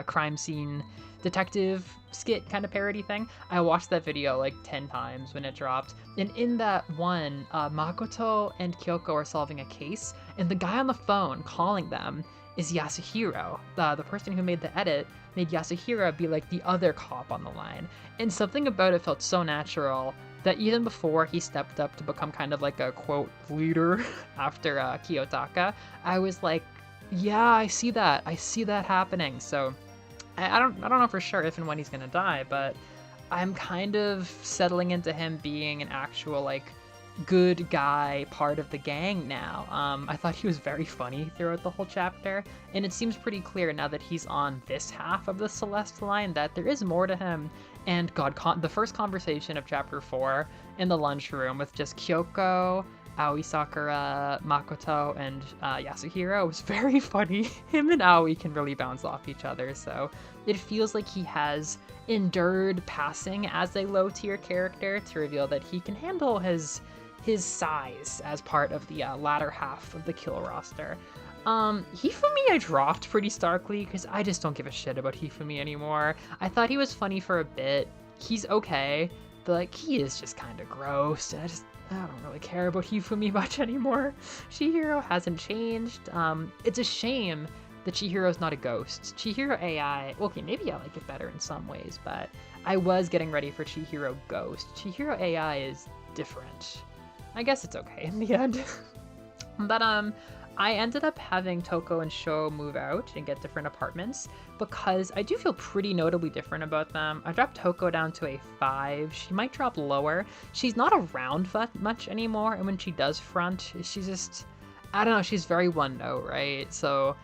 crime scene detective skit kind of parody thing. I watched that video like 10 times when it dropped, and in that one, Makoto and Kyoko are solving a case, and the guy on the phone calling them is Yasuhiro. The person who made the edit made Yasuhiro be like the other cop on the line, and something about it felt so natural that even before he stepped up to become kind of like a quote leader after Kiyotaka, I was like, yeah, I see that happening. So I don't know for sure if and when he's gonna die, but I'm kind of settling into him being an actual like good guy part of the gang now. I thought he was very funny throughout the whole chapter, and it seems pretty clear now that he's on this half of the Celeste line that there is more to him. And God, the first conversation of chapter 4 in the lunchroom with just Kyoko, Aoi, Sakura, Makoto, and Yasuhiro was very funny. Him and Aoi can really bounce off each other, so it feels like he has endured passing as a low-tier character to reveal that he can handle his size as part of the latter half of the kill roster. Hifumi I dropped pretty starkly because I just don't give a shit about Hifumi anymore. I thought he was funny for a bit. He's okay, but like he is just kind of gross. I don't really care about Hifumi much anymore. Chihiro hasn't changed. It's a shame that Chihiro's not a ghost. Chihiro AI, okay, maybe I like it better in some ways, but I was getting ready for Chihiro Ghost. Chihiro AI is different. I guess it's okay in the end. But I ended up having Toko and Sho move out and get different apartments because I do feel pretty notably different about them. I dropped Toko down to a 5. She might drop lower. She's not around much anymore, and when she does front, she's just, I don't know, she's very one note, right? So,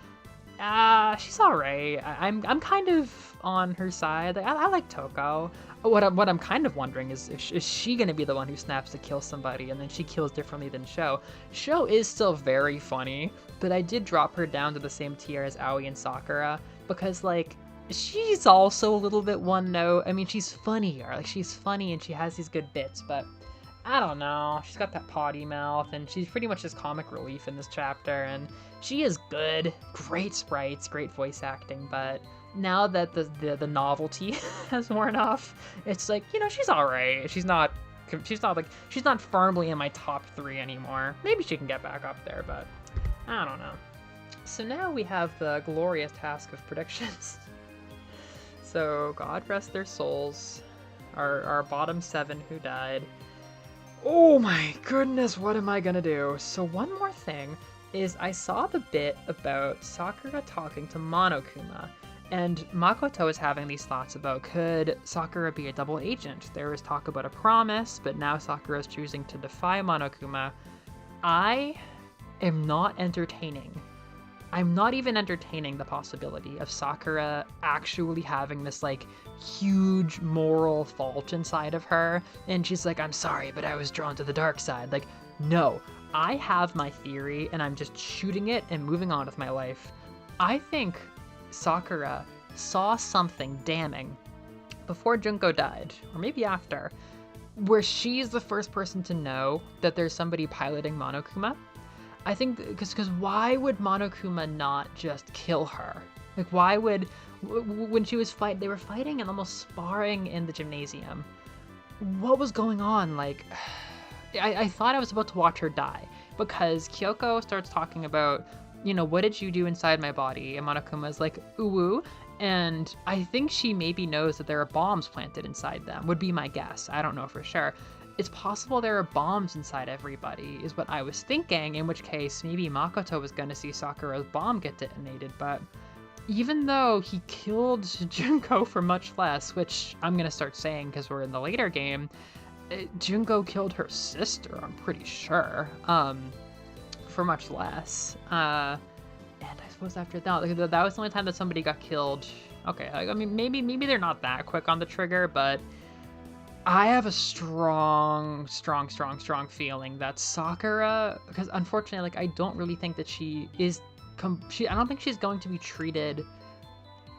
she's alright. I'm kind of on her side. I like Toko. What I'm kind of wondering is she gonna be the one who snaps to kill somebody and then she kills differently than Sho? Sho is still very funny, but I did drop her down to the same tier as Aoi and Sakura because like she's also a little bit one note. I mean, she's funnier. Like she's funny and she has these good bits, but I don't know. She's got that potty mouth and she's pretty much just comic relief in this chapter, and she is good. Great sprites, great voice acting, but now that the novelty has worn off, it's like, you know, she's alright. She's not firmly in my top 3 anymore. Maybe she can get back up there, but I don't know. So now we have the glorious task of predictions. So God rest their souls, our bottom 7 who died. Oh my goodness, what am I gonna do? So one more thing is I saw the bit about Sakura talking to Monokuma, and Makoto is having these thoughts about, could Sakura be a double agent? There was talk about a promise, but now Sakura is choosing to defy Monokuma. I am not entertaining. I'm not even entertaining the possibility of Sakura actually having this like huge moral fault inside of her, and she's like, I'm sorry, but I was drawn to the dark side. Like, no, I have my theory and I'm just shooting it and moving on with my life. I think Sakura saw something damning before Junko died, or maybe after, where she's the first person to know that there's somebody piloting Monokuma. I think because why would Monokuma not just kill her? Like, why would, when she was they were fighting and almost sparring in the gymnasium. What was going on? Like, I thought I was about to watch her die because Kyoko starts talking about, you know, what did you do inside my body? And Monokuma's like, ooh. And I think she maybe knows that there are bombs planted inside them, would be my guess. I don't know for sure. It's possible there are bombs inside everybody, is what I was thinking, in which case maybe Makoto was going to see Sakura's bomb get detonated, but even though he killed Junko for much less, which I'm going to start saying because we're in the later game, Junko killed her sister, I'm pretty sure, for much less. And I suppose after that, that was the only time that somebody got killed. Okay, I mean, maybe they're not that quick on the trigger, but I have a strong feeling that Sakura, because unfortunately, like, I don't really think that she is, I don't think she's going to be treated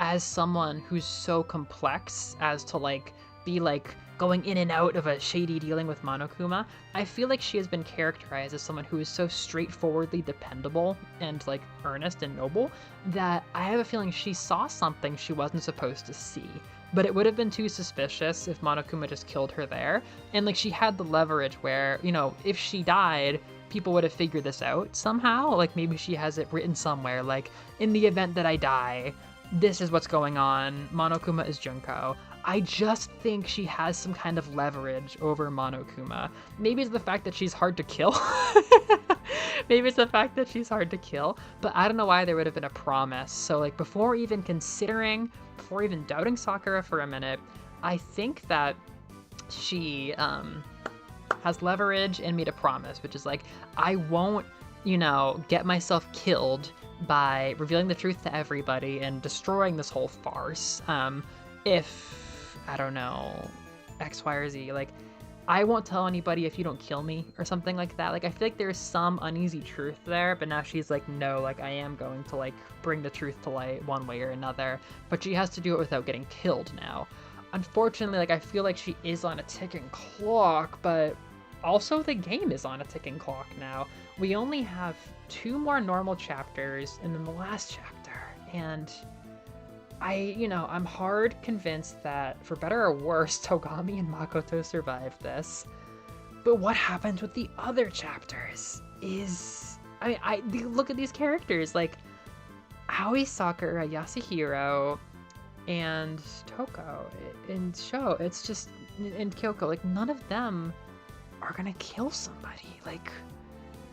as someone who's so complex as to, like, be, like, going in and out of a shady dealing with Monokuma. I feel like she has been characterized as someone who is so straightforwardly dependable and, like, earnest and noble that I have a feeling she saw something she wasn't supposed to see. But it would have been too suspicious if Monokuma just killed her there. And, like, she had the leverage where, you know, if she died, people would have figured this out somehow. Like, maybe she has it written somewhere, like, in the event that I die, this is what's going on. Monokuma is Junko. I just think she has some kind of leverage over Monokuma. Maybe it's the fact that she's hard to kill. Maybe it's the fact that she's hard to kill, but I don't know why there would have been a promise. So, like, before even doubting Sakura for a minute, I think that she has leverage and made a promise, which is like, I won't, you know, get myself killed by revealing the truth to everybody and destroying this whole farce. If, I don't know, X, Y, or Z, like, I won't tell anybody if you don't kill me or something like that. Like, I feel like there's some uneasy truth there, but now she's like, no, like, I am going to, like, bring the truth to light one way or another, but she has to do it without getting killed now. Unfortunately, like, I feel like she is on a ticking clock, but also the game is on a ticking clock now. We only have 2 more normal chapters and then the last chapter, and I'm hard convinced that, for better or worse, Togami and Makoto survived this. But what happens with the other chapters is... look at these characters, like, Aoi, Sakura, Yasuhiro, and Toko, and Sho, it's just... and Kyoko, like, none of them are gonna kill somebody. Like,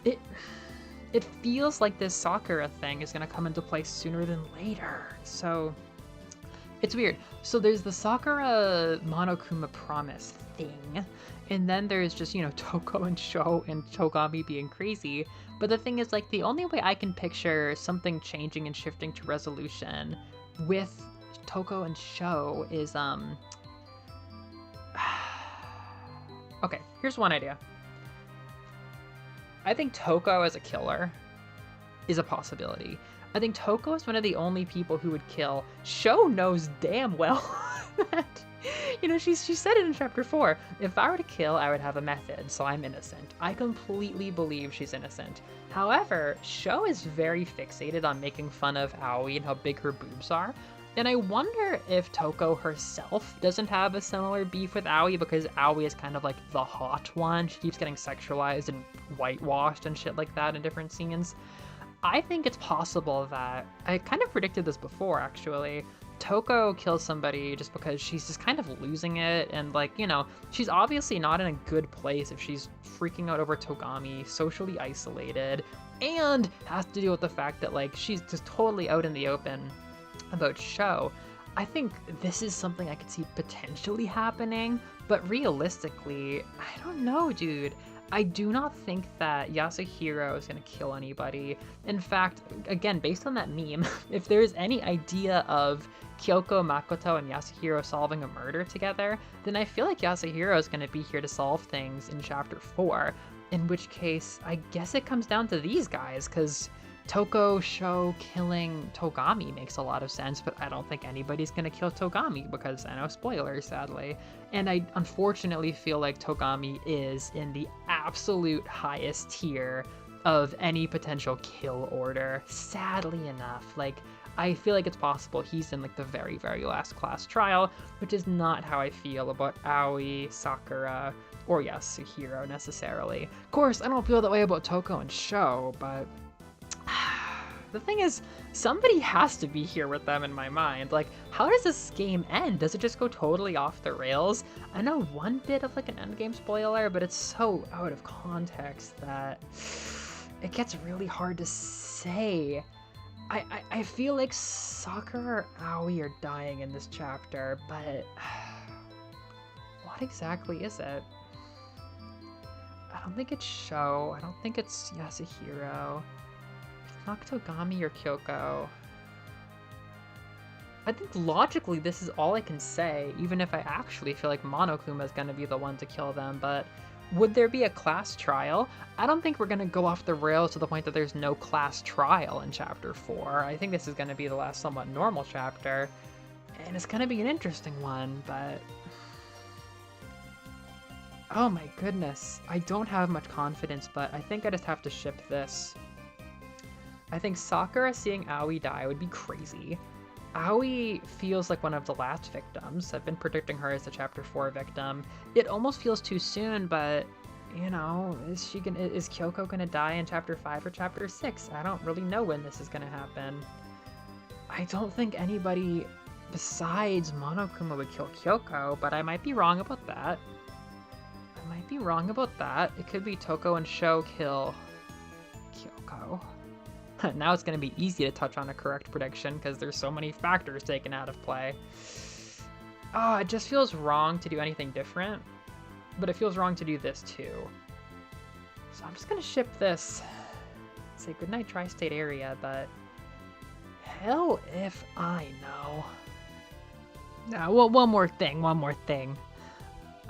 it feels like this Sakura thing is gonna come into play sooner than later, so... It's weird. So there's the Sakura Monokuma promise thing, and then there's just, you know, Toko and Sho and Togami being crazy. But the thing is, like, the only way I can picture something changing and shifting to resolution with Toko and Sho is, okay, here's one idea. I think Toko as a killer is a possibility. I think Toko is one of the only people who would kill. Sho knows damn well that, you know, she said it in chapter 4. If I were to kill, I would have a method, so I'm innocent. I completely believe she's innocent. However, Sho is very fixated on making fun of Aoi and how big her boobs are. And I wonder if Toko herself doesn't have a similar beef with Aoi, because Aoi is kind of like the hot one. She keeps getting sexualized and whitewashed and shit like that in different scenes. I think it's possible that, I kind of predicted this before actually, Toko kills somebody just because she's just kind of losing it, and, like, you know, she's obviously not in a good place if she's freaking out over Togami, socially isolated, and has to deal with the fact that, like, she's just totally out in the open about Sho. I think this is something I could see potentially happening, but realistically, I don't know, dude. I do not think that Yasuhiro is going to kill anybody. In fact, again, based on that meme, if there's any idea of Kyoko, Makoto, and Yasuhiro solving a murder together, then I feel like Yasuhiro is going to be here to solve things in chapter 4, in which case, I guess it comes down to these guys, because Toko, Sho killing Togami makes a lot of sense, but I don't think anybody's going to kill Togami because, I know, spoilers, sadly. And I unfortunately feel like Togami is in the absolute highest tier of any potential kill order, sadly enough. Like, I feel like it's possible he's in, like, the very, very last class trial, which is not how I feel about Aoi, Sakura, or Yasuhiro necessarily. Of course, I don't feel that way about Toko and Sho, but The thing is, somebody has to be here with them in my mind. Like, how does this game end? Does it just go totally off the rails? I know one bit of like an endgame spoiler, but it's so out of context that it gets really hard to say. I feel like Sakura or Aoi are dying in this chapter, but what exactly is it? I don't think it's Sho. I don't think it's Yasuhiro. It's not Togami or Kyoko. I think logically this is all I can say, even if I actually feel like Monokuma is going to be the one to kill them, but would there be a class trial? I don't think we're going to go off the rails to the point that there's no class trial in Chapter 4. I think this is going to be the last somewhat normal chapter, and it's going to be an interesting one, but... oh my goodness, I don't have much confidence, but I think I just have to ship this. I think Sakura seeing Aoi die would be crazy. Aoi feels like one of the last victims. I've been predicting her as the Chapter 4 victim. It almost feels too soon, but, you know, is Kyoko gonna die in Chapter 5 or Chapter 6? I don't really know when this is gonna happen. I don't think anybody besides Monokuma would kill Kyoko, but I might be wrong about that. It could be Toko and Sho kill Kyoko. Now it's going to be easy to touch on a correct prediction because there's so many factors taken out of play. Oh, it just feels wrong to do anything different, but it feels wrong to do this too. So I'm just going to ship this. Say goodnight tri-state area, but hell if I know. Now, well, one more thing.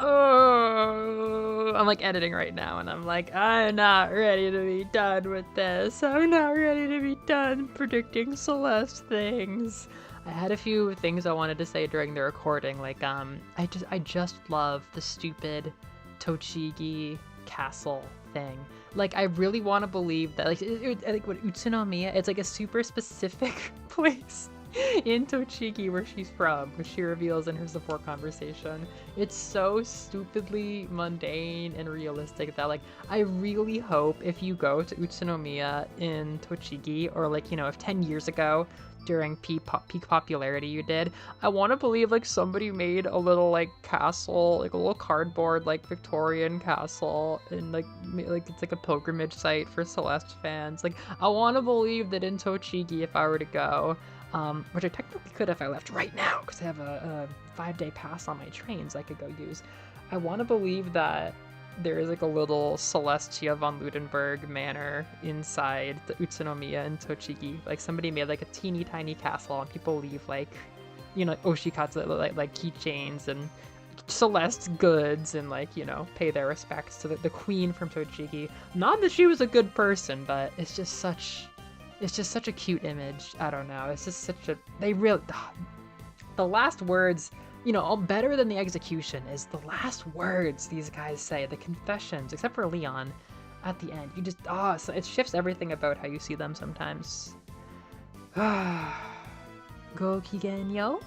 Oh, I'm like editing right now and I'm like, I'm not ready to be done with this. I'm not ready to be done predicting Celeste things. I had a few things I wanted to say during the recording, like I just love the stupid Tochigi castle thing. Like, I really want to believe that, like what Utsunomiya, it's like a super specific place in Tochigi where she's from, which she reveals in her support conversation. It's so stupidly mundane and realistic that, like, I really hope if you go to Utsunomiya in Tochigi, or like, you know, if 10 years ago during peak popularity you did, I want to believe like somebody made a little like castle, like a little cardboard like Victorian castle, and like it's like a pilgrimage site for Celeste fans. Like, I want to believe that in Tochigi, if I were to go, which I technically could if I left right now, because I have a 5-day pass on my trains I could go use. I want to believe that there is like a little Celestia von Ludenberg manor inside the Utsunomiya in Tochigi. Like, somebody made like a teeny tiny castle, and people leave like, you know, oshikatsu, like keychains and Celeste goods, and like, you know, pay their respects to the queen from Tochigi. Not that she was a good person, but it's just such a cute image. I don't know. It's just such a... the last words, you know, all better than the execution is the last words these guys say, the confessions, except for Leon at the end. You just... so it shifts everything about how you see them sometimes. Go Kigen Yo.